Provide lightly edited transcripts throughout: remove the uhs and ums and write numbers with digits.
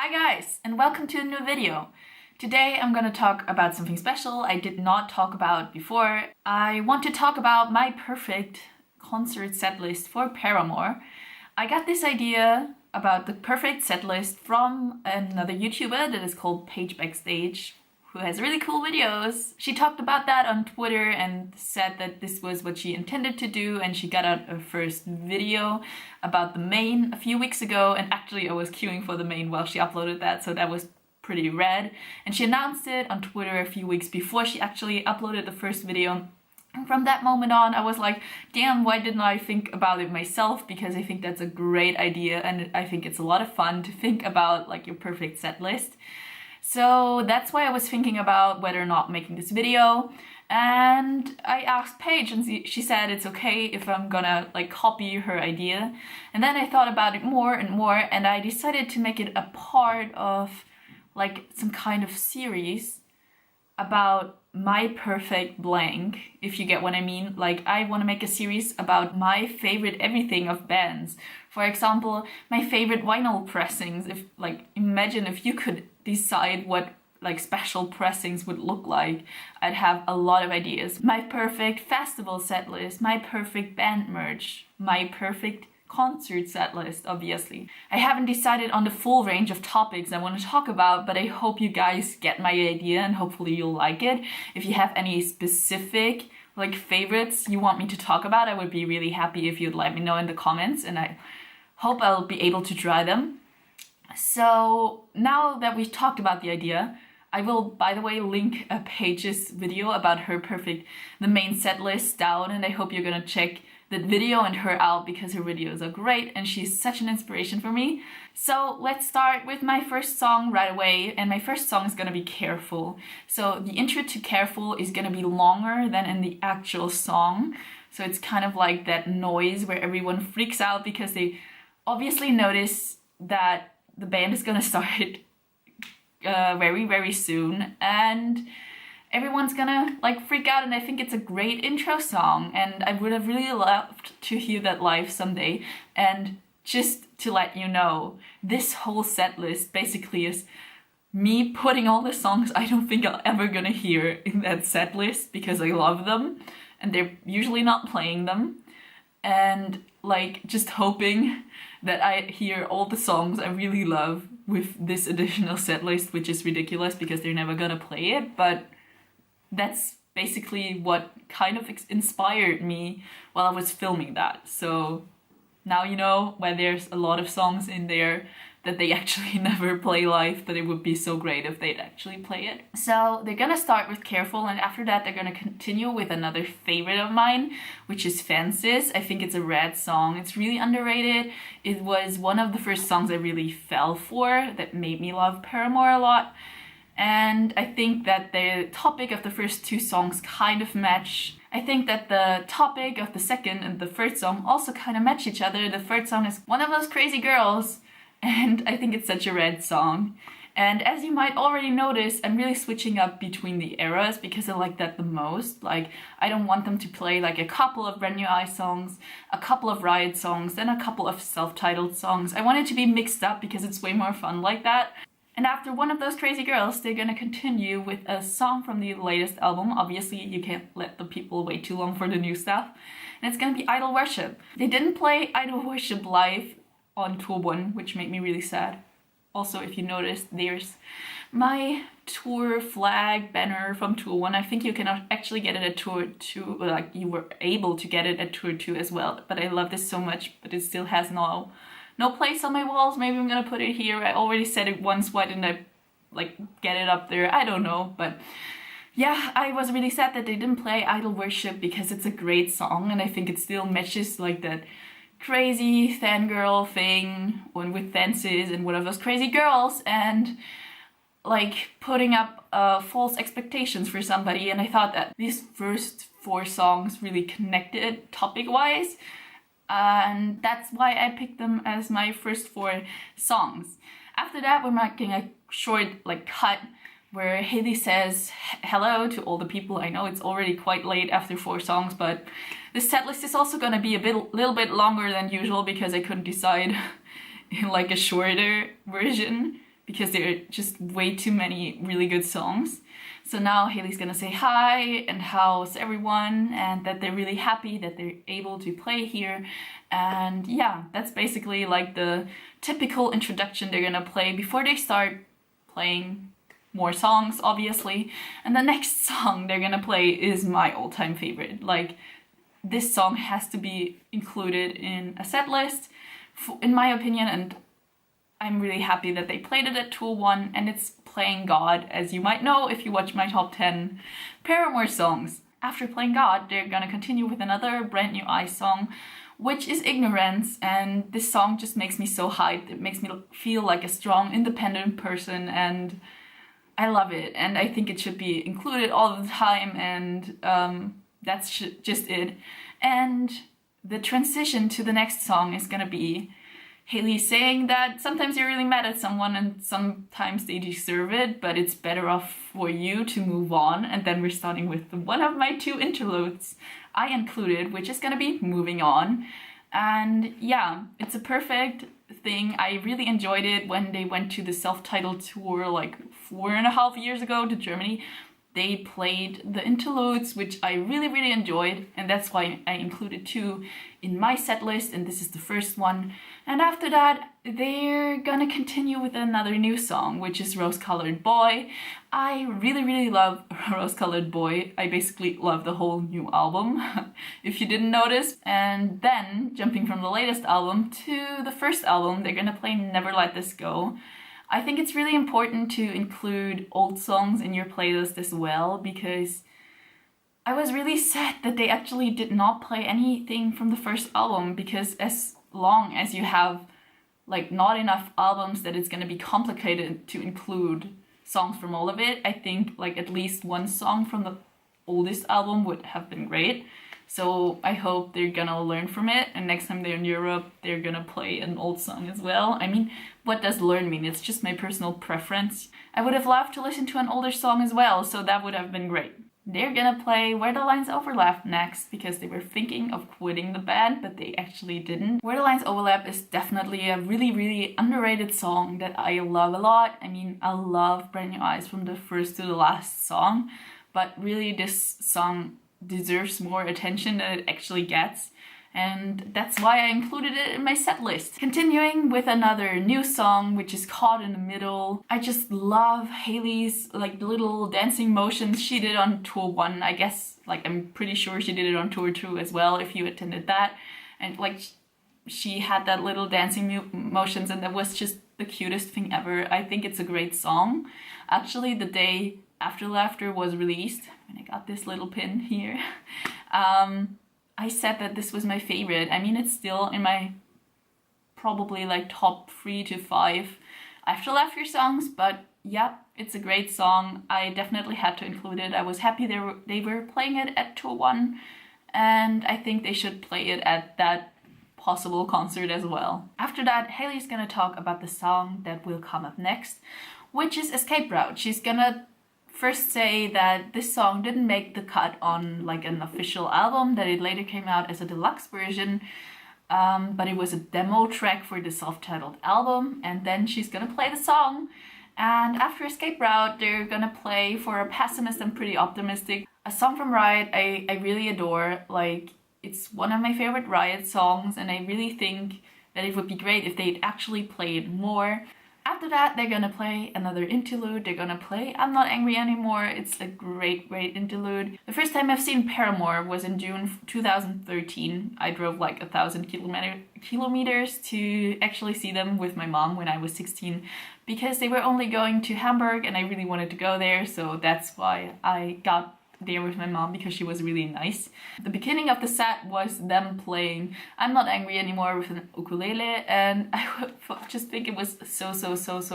Hi guys, and welcome to a new video. Today I'm gonna talk about something special I did not talk about before. I want to talk about my perfect concert set list for Paramore. I got this idea about the perfect set list from another YouTuber that is called Paige Backstage, who has really cool videos. She talked about that on Twitter and said that this was what she intended to do, and she got out her first video about the main a few weeks ago, and actually I was queuing for the main while she uploaded that, so that was pretty rad. And she announced it on Twitter a few weeks before she actually uploaded the first video. And from that moment on, I was like, damn, why didn't I think about it myself? Because I think that's a great idea, and I think it's a lot of fun to think about like your perfect set list. So that's why I was thinking about whether or not making this video, and I asked Paige and she said it's okay if I'm gonna like copy her idea. And then I thought about it more and more, and I decided to make it a part of like some kind of series about my perfect blank, if you get what I mean. Like, I want to make a series about my favorite everything of bands. For example, my favorite vinyl pressings. If like, imagine if you could decide what like special pressings would look like, I'd have a lot of ideas. My perfect festival set list, my perfect band merch, my perfect concert set list, obviously. I haven't decided on the full range of topics I want to talk about, but I hope you guys get my idea and hopefully you'll like it. If you have any specific like favorites you want me to talk about, I would be really happy if you'd let me know in the comments, and I hope I'll be able to try them. So now that we've talked about the idea, I will, by the way, link a Paige's video about her perfect, the main set list down, and I hope you're gonna check that video and her out because her videos are great and she's such an inspiration for me. So let's start with my first song right away, and my first song is gonna be Careful. So the intro to Careful is gonna be longer than in the actual song. So it's kind of like that noise where everyone freaks out because they obviously notice that the band is gonna start very soon, and everyone's gonna like freak out, and I think it's a great intro song, and I would have really loved to hear that live someday. And just to let you know, this whole set list basically is me putting all the songs I don't think I'll ever gonna hear in that set list because I love them and they're usually not playing them, and like just hoping that I hear all the songs I really love with this additional set list, which is ridiculous because they're never gonna play it, but that's basically what kind of inspired me while I was filming that. So now you know why there's a lot of songs in there that they actually never play live, but it would be so great if they'd actually play it. So they're gonna start with Careful, and after that they're gonna continue with another favorite of mine, which is Fences. I think it's a rad song. It's really underrated. It was one of the first songs I really fell for that made me love Paramore a lot. And I think that the topic of the first two songs kind of match. I think that the topic of the second and the third song also kind of match each other. The third song is One of Those Crazy Girls, and I think it's such a rad song. And as you might already notice, I'm really switching up between the eras because I like that the most. Like, I don't want them to play like a couple of Brand New Eyes songs, a couple of Riot songs, then a couple of self-titled songs. I want it to be mixed up because it's way more fun like that. And after One of Those Crazy Girls, they're gonna continue with a song from the latest album. Obviously, you can't let the people wait too long for the new stuff. And it's gonna be Idol Worship. They didn't play Idol Worship live on Tour 1, which made me really sad. Also, if you noticed, there's my tour flag banner from Tour 1. I think you can actually get it at Tour 2, like you were able to get it at Tour 2 as well. But I love this so much, but it still has no place on my walls. Maybe I'm gonna put it here. I already said it once, why didn't I like get it up there? I don't know, but yeah, I was really sad that they didn't play Idol Worship because it's a great song, and I think it still matches like that crazy fangirl thing with Fences and One of Those Crazy Girls, and like putting up false expectations for somebody. And I thought that these first four songs really connected topic-wise, and that's why I picked them as my first four songs. After that, we're making a short like cut where Haley says hello to all the people. I know it's already quite late after 4 songs, but this set list is also gonna be little bit longer than usual because I couldn't decide in like a shorter version because there are just way too many really good songs. So now Haley's gonna say hi and how's everyone, and that they're really happy that they're able to play here. And yeah, that's basically like the typical introduction they're gonna play before they start playing more songs, obviously. And the next song they're gonna play is my all-time favorite. Like, this song has to be included in a set list, in my opinion, and I'm really happy that they played it at Tour 1, and it's Playing God, as you might know if you watch my top 10 Paramore songs. After Playing God, they're gonna continue with another Brand New Eyes song, which is Ignorance, and this song just makes me so hyped. It makes me feel like a strong, independent person, and I love it, and I think it should be included all the time, and that's just it. And the transition to the next song is gonna be Haley saying that sometimes you're really mad at someone and sometimes they deserve it, but it's better off for you to move on. And then we're starting with one of my 2 interludes I included, which is gonna be Moving On. And yeah, it's a perfect thing. I really enjoyed it when they went to the self-titled tour like 4.5 years ago to Germany. They played the interludes, which I really enjoyed, and that's why I included 2 in my set list, and this is the first one. And after that, they're gonna continue with another new song, which is Rose Colored Boy. I really love Rose Colored Boy. I basically love the whole new album, if you didn't notice. And then, jumping from the latest album to the first album, they're gonna play Never Let This Go. I think it's really important to include old songs in your playlist as well, because I was really sad that they actually did not play anything from the first album, because as long as you have like not enough albums that it's gonna be complicated to include songs from all of it, I think like at least one song from the oldest album would have been great. So I hope they're gonna learn from it, and next time they're in Europe, they're gonna play an old song as well. I mean, what does learn mean? It's just my personal preference. I would have loved to listen to an older song as well, so that would have been great. They're gonna play Where the Lines Overlap next, because they were thinking of quitting the band, but they actually didn't. Where the Lines Overlap is definitely a really underrated song that I love a lot. I mean, I love Brand New Eyes from the first to the last song, but really this song deserves more attention than it actually gets, and that's why I included it in my set list. Continuing with another new song, which is Caught in the Middle. I just love Haley's like little dancing motions she did on Tour 1. I guess, like, I'm pretty sure she did it on Tour 2 as well if you attended that, and like she had that little dancing motions, and that was just the cutest thing ever. I think it's a great song. Actually, the day after Laughter was released, and I got this little pin here, I said that this was my favorite. I mean, it's still in my probably like top 3 to 5 After Laughter songs, but yeah, it's a great song. I definitely had to include it. I was happy they were playing it at Tour 1, and I think they should play it at that possible concert as well. After that, Haley's gonna talk about the song that will come up next, which is Escape Route. She's gonna first say that this song didn't make the cut on like an official album, that it later came out as a deluxe version, but it was a demo track for the self-titled album. And then she's gonna play the song, and after Escape Route they're gonna play For a Pessimist and Pretty Optimistic, a song from Riot I really adore. Like, it's one of my favorite Riot songs, and I really think that it would be great if they'd actually play it more. After that, they're gonna play another interlude. They're gonna play I'm Not Angry Anymore. It's a great interlude. The first time I've seen Paramore was in June 2013. I drove like 1,000 kilometers to actually see them with my mom when I was 16, because they were only going to Hamburg and I really wanted to go there, so that's why I got there with my mom, because she was really nice. The beginning of the set was them playing I'm Not Angry Anymore with an ukulele, and I just think it was so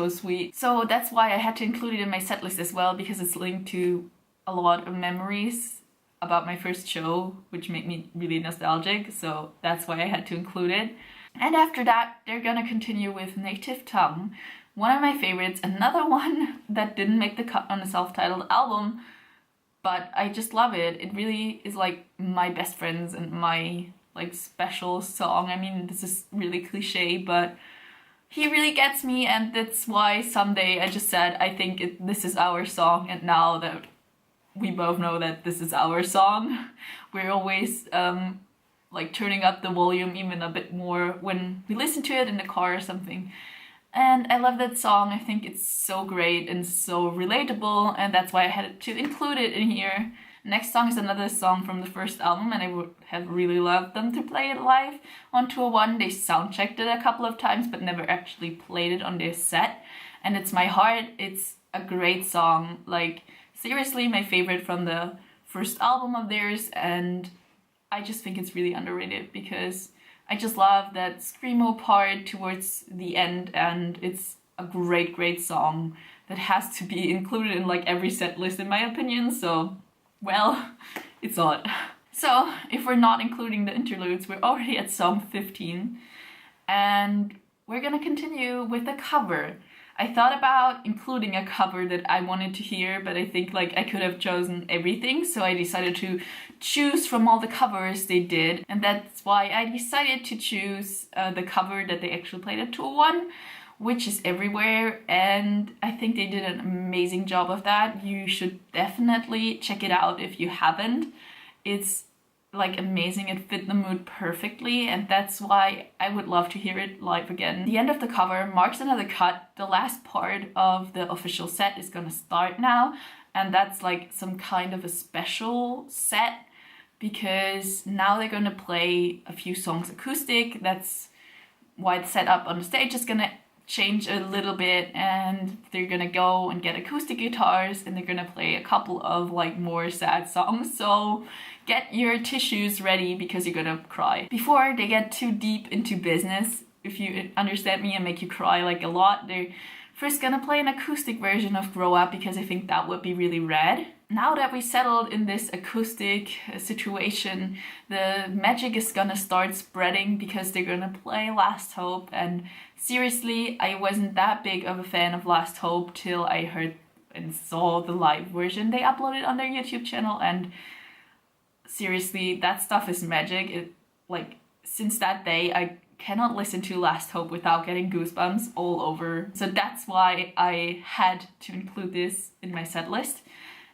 sweet. So that's why I had to include it in my set list as well, because it's linked to a lot of memories about my first show, which made me really nostalgic, so that's why I had to include it. And after that, they're gonna continue with Native Tongue, one of my favorites, another one that didn't make the cut on the self-titled album, but I just love it. It really is like my best friends and my like special song. I mean, this is really cliche, but he really gets me, and that's why someday I just said I think this is our song, and now that we both know that this is our song, we're always like turning up the volume even a bit more when we listen to it in the car or something. And I love that song. I think it's so great and so relatable, and that's why I had to include it in here. Next song is another song from the first album, and I would have really loved them to play it live on Tour 1. They soundchecked it a couple of times, but never actually played it on their set. And it's My Heart. It's a great song. Like, seriously, my favorite from the first album of theirs, and I just think it's really underrated because I just love that screamo part towards the end, and it's a great song that has to be included in like every set list in my opinion, so, well, it's odd. So, if we're not including the interludes, we're already at song 15, and we're gonna continue with the cover. I thought about including a cover that I wanted to hear, but I think like I could have chosen everything, so I decided to choose from all the covers they did, and that's why I decided to choose the cover that they actually played at Tour 1, which is Everywhere, and I think they did an amazing job of that. You should definitely check it out if you haven't. It's like amazing, it fit the mood perfectly, and that's why I would love to hear it live again. The end of the cover marks another cut. The last part of the official set is gonna start now, and that's like some kind of a special set because now they're gonna play a few songs acoustic. That's why the setup on the stage is gonna change a little bit, and they're gonna go and get acoustic guitars, and they're gonna play a couple of like more sad songs, so get your tissues ready because you're gonna cry. Before they get too deep into business, if you understand me, and make you cry like a lot, they're first gonna play an acoustic version of Grow Up because I think that would be really rad. Now that we settled in this acoustic situation, the magic is gonna start spreading because they're gonna play Last Hope, and seriously, I wasn't that big of a fan of Last Hope till I heard and saw the live version they uploaded on their YouTube channel, and seriously, that stuff is magic. It, like, since that day, I cannot listen to Last Hope without getting goosebumps all over. So that's why I had to include this in my set list.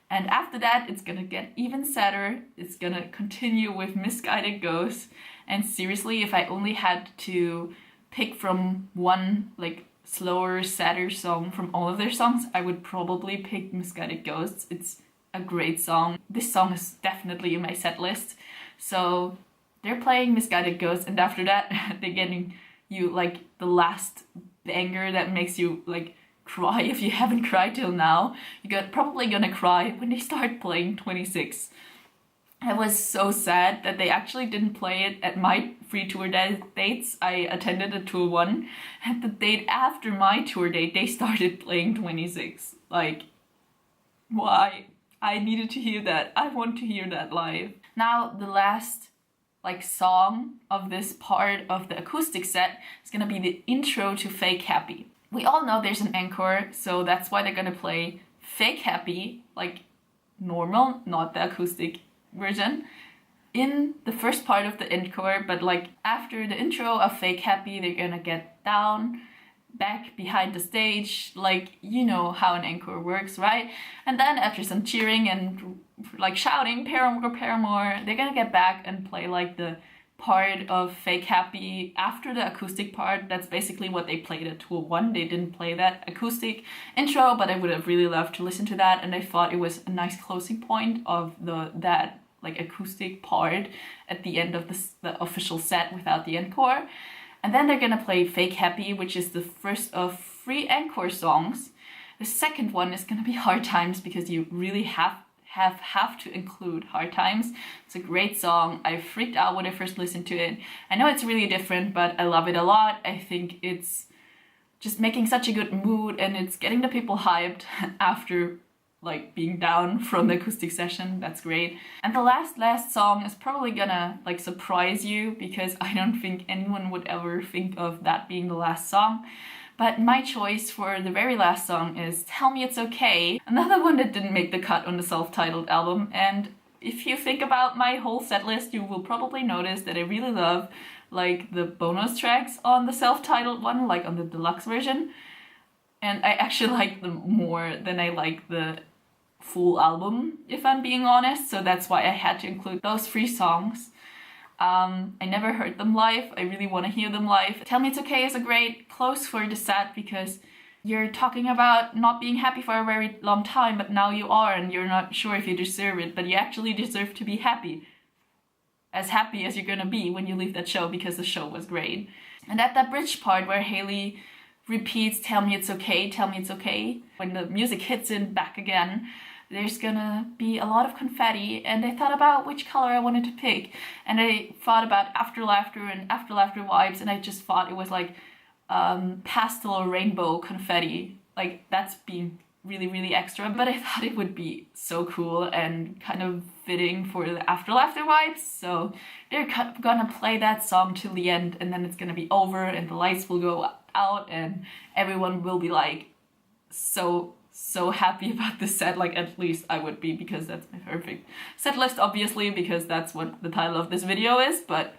And after that, it's gonna get even sadder. It's gonna continue with Misguided Ghosts. And seriously, if I only had to pick from one like slower, sadder song from all of their songs, I would probably pick Misguided Ghosts. It's a great song. This song is definitely in my set list. So they're playing Misguided Ghosts, and after that, they're getting you like the last banger that makes you like cry if you haven't cried till now. You're probably gonna cry when they start playing 26. I was so sad that they actually didn't play it at my free tour dates. I attended a Tour 1. At the date after my tour date, they started playing 26. Like, why? I needed to hear that. I want to hear that live. Now, the last like song of this part of the acoustic set is gonna be the intro to Fake Happy. We all know there's an encore, so that's why they're gonna play Fake Happy, like normal, not the acoustic version, in the first part of the encore, but like after the intro of Fake Happy, they're gonna get down, back behind the stage, like you know how an encore works, right? And then after some cheering and like shouting, Paramore, Paramore, they're gonna get back and play like the part of Fake Happy after the acoustic part. That's basically what they played at Tour 1. They didn't play that acoustic intro, but I would have really loved to listen to that, and I thought it was a nice closing point of that like acoustic part at the end of the official set without the encore. And then they're gonna play Fake Happy, which is the first of 3 encore songs. The second one is gonna be Hard Times because you really have to include Hard Times. It's a great song. I freaked out when I first listened to it. I know it's really different, but I love it a lot. I think it's just making such a good mood, and it's getting the people hyped after like being down from the acoustic session. That's great. And the last song is probably gonna like surprise you because I don't think anyone would ever think of that being the last song. But my choice for the very last song is Tell Me It's Okay, another one that didn't make the cut on the self-titled album. And if you think about my whole set list, you will probably notice that I really love like the bonus tracks on the self-titled one, like on the deluxe version. And I actually like them more than I like the full album, if I'm being honest. So that's why I had to include those 3 songs. I never heard them live. I really want to hear them live. Tell Me It's Okay is a great close for the set because you're talking about not being happy for a very long time, but now you are and you're not sure if you deserve it, but you actually deserve to be happy. As happy as you're gonna be when you leave that show because the show was great. And at that bridge part where Hayley repeats, tell me it's okay, when the music hits in back again, there's gonna be a lot of confetti, and I thought about which color I wanted to pick, and I thought about After Laughter and After Laughter vibes, and I just thought it was like pastel rainbow confetti. Like, that's being really, really extra, but I thought it would be so cool and kind of fitting for the After Laughter vibes. So they're gonna play that song till the end, and then it's gonna be over and the lights will go out and everyone will be like so happy about this set. Like, at least I would be, because that's my perfect set list, obviously, because that's what the title of this video is, but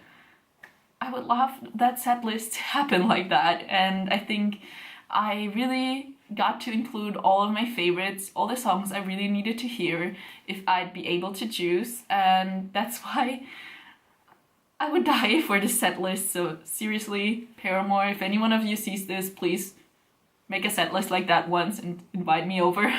I would love that set list to happen like that. And I think I really got to include all of my favorites, all the songs I really needed to hear if I'd be able to choose, and that's why I would die for the set list. So seriously, Paramore, if any one of you sees this, please make a set list like that once and invite me over.